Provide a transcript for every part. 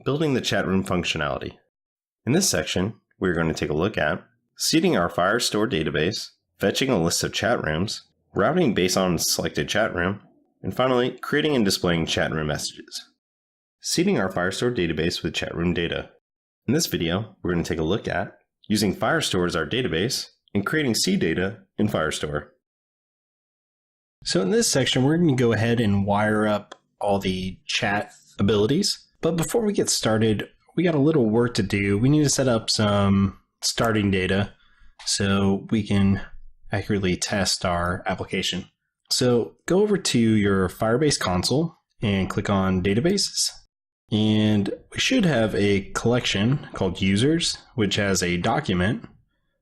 building the chat room functionality. In this section, we're going to take a look at seeding our Firestore database, fetching a list of chat rooms, routing based on selected chat room, and finally, creating and displaying chat room messages. Seeding our Firestore database with chat room data. In this video, we're going to take a look at using Firestore as our database and creating seed data in Firestore. So in this section, we're going to go ahead and wire up all the chat abilities. But before we get started, we got a little work to do. We need to set up some starting data so we can accurately test our application. So go over to your Firebase console and click on Databases. And we should have a collection called Users, which has a document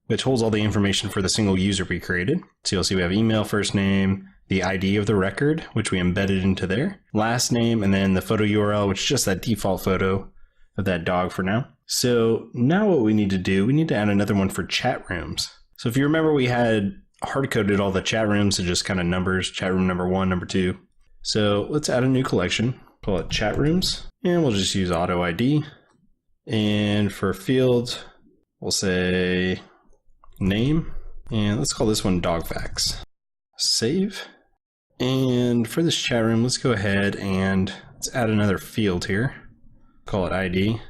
which holds all the information for the single user we created. So you'll see we have email, first name, the ID of the record, which we embedded into there, last name, and then the photo URL, which is just that default photo of that dog for now. So now what we need to do, we need to add another one for chat rooms. So if you remember, we had hard-coded all the chat rooms to just kind of numbers, chat room number 1, number 2. So let's add a new collection, call it chat rooms, and we'll just use auto ID. And for field, we'll say name, and let's call this one dog facts. Save. And for this chat room, let's go ahead and let's add another field here. Call it ID.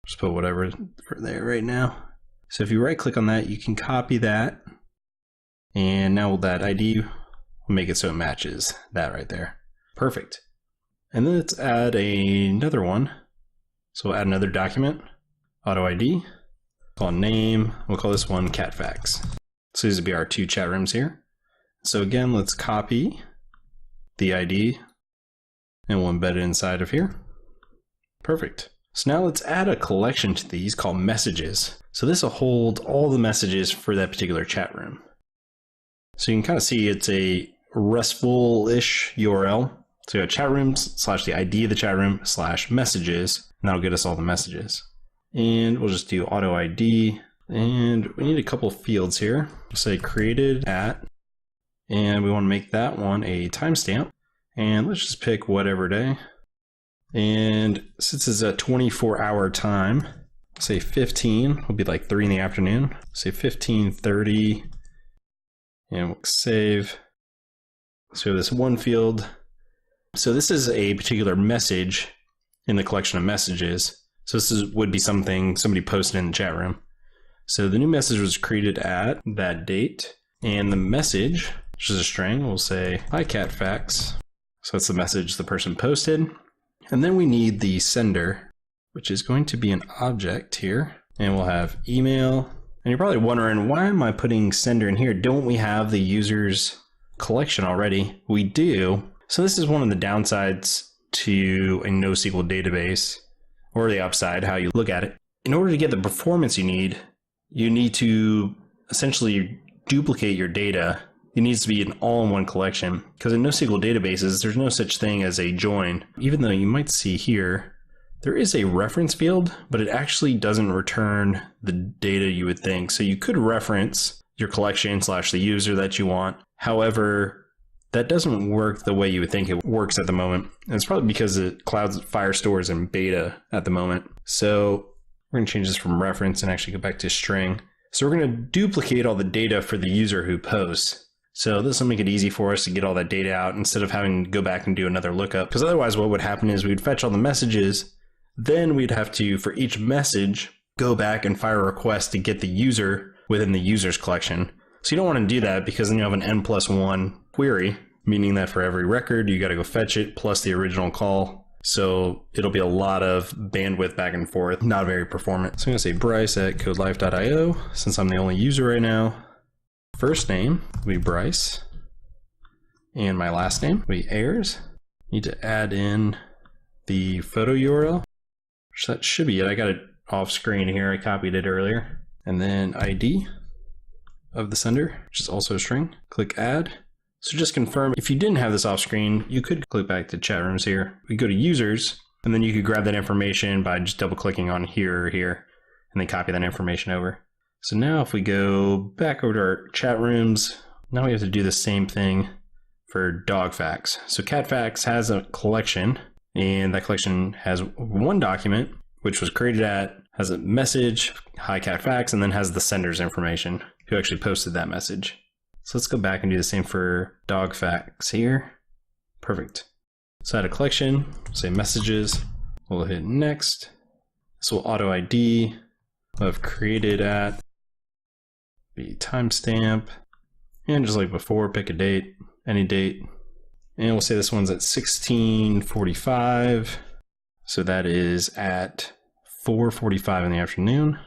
Just put whatever for there right now. So if you right click on that, you can copy that. And now with that ID, we'll make it so it matches that right there. Perfect. And then let's add another one. So we'll add another document, auto ID, call name. We'll call this one cat facts. So these will be our 2 chat rooms here. So again, let's copy the ID and we'll embed it inside of here. Perfect. So now let's add a collection to these called messages. So this will hold all the messages for that particular chat room. So you can kind of see it's a RESTful-ish URL. So you have chat rooms / the ID of the chat room / messages, and that'll get us all the messages. And we'll just do auto ID, and we need a couple of fields here. We'll say created at, and we want to make that one a timestamp. And let's just pick whatever day. And since it's a 24-hour time, say 15 will be like 3 in the afternoon. Say 15:30, and we'll save. So this one field. So this is a particular message in the collection of messages. So this would be something somebody posted in the chat room. So the new message was created at that date, and the message, which is a string, we'll say hi cat facts. So that's the message the person posted. And then we need the sender, which is going to be an object here, and we'll have email. And you're probably wondering, why am I putting sender in here? Don't we have the user's collection already? We do. So this is one of the downsides to a NoSQL database, or the upside, how you look at it. In order to get the performance you need to essentially duplicate your data. It needs to be an all-in-one collection, because in NoSQL databases, there's no such thing as a join. Even though you might see here, there is a reference field, but it actually doesn't return the data you would think. So you could reference your collection / the user that you want. However, that doesn't work the way you would think it works at the moment. And it's probably because the cloud's Firestore is in beta at the moment. So we're going to change this from reference and actually go back to string. So we're going to duplicate all the data for the user who posts. So this will make it easy for us to get all that data out instead of having to go back and do another lookup. Because otherwise what would happen is we'd fetch all the messages, then we'd have to, for each message, go back and fire a request to get the user within the user's collection. So you don't want to do that, because then you have an n+1 query, meaning that for every record, you got to go fetch it plus the original call. So it'll be a lot of bandwidth back and forth, not very performant. So I'm going to say Bryce at codelife.io, since I'm the only user right now. First name will be Bryce, and my last name will be Ayers. Need to add in the photo URL, which that should be it. I got it off screen here. I copied it earlier. And then ID of the sender, which is also a string. Click add. So just confirm, if you didn't have this off screen, you could click back to chat rooms here. We go to users, and then you could grab that information by just double clicking on here or here, and then copy that information over. So now if we go back over to our chat rooms, now we have to do the same thing for dog facts. So cat facts has a collection, And that collection has one document, which was created has a message, hi cat facts, and then has the sender's information, who actually posted that message. So let's go back and do the same for dog facts here. Perfect. So I had a collection, say messages. We'll hit next. This will auto ID. We'll have created at the timestamp. And just like before, pick a date, any date. And we'll say this one's at 16:45. So that is at 4:45 in the afternoon.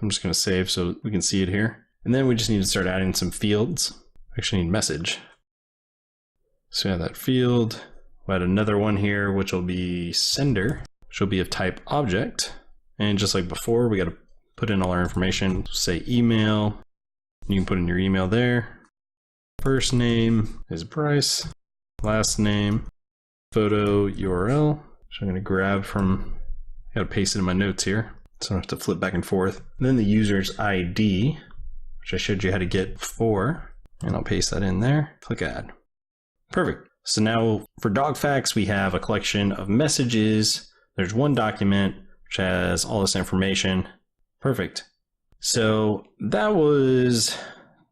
I'm just going to save so we can see it here. And then we just need to start adding some fields. We actually need message. So we have that field. We'll add another one here, which will be sender, which will be of type object. And just like before, we got to put in all our information. Say email. You can put in your email there. First name is Bryce. Last name, photo URL. So I'm going to grab from, I got to paste it in my notes here, so I don't have to flip back and forth. And then the user's ID, which I showed you how to get before, and I'll paste that in there. Click add. Perfect. So now for dog facts, we have a collection of messages. There's one document which has all this information. Perfect. So that was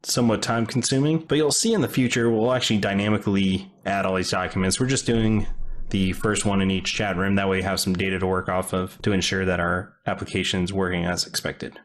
somewhat time consuming, but you'll see in the future, we'll actually dynamically add all these documents. We're just doing the first one in each chat room. That way you have some data to work off of to ensure that our application's working as expected.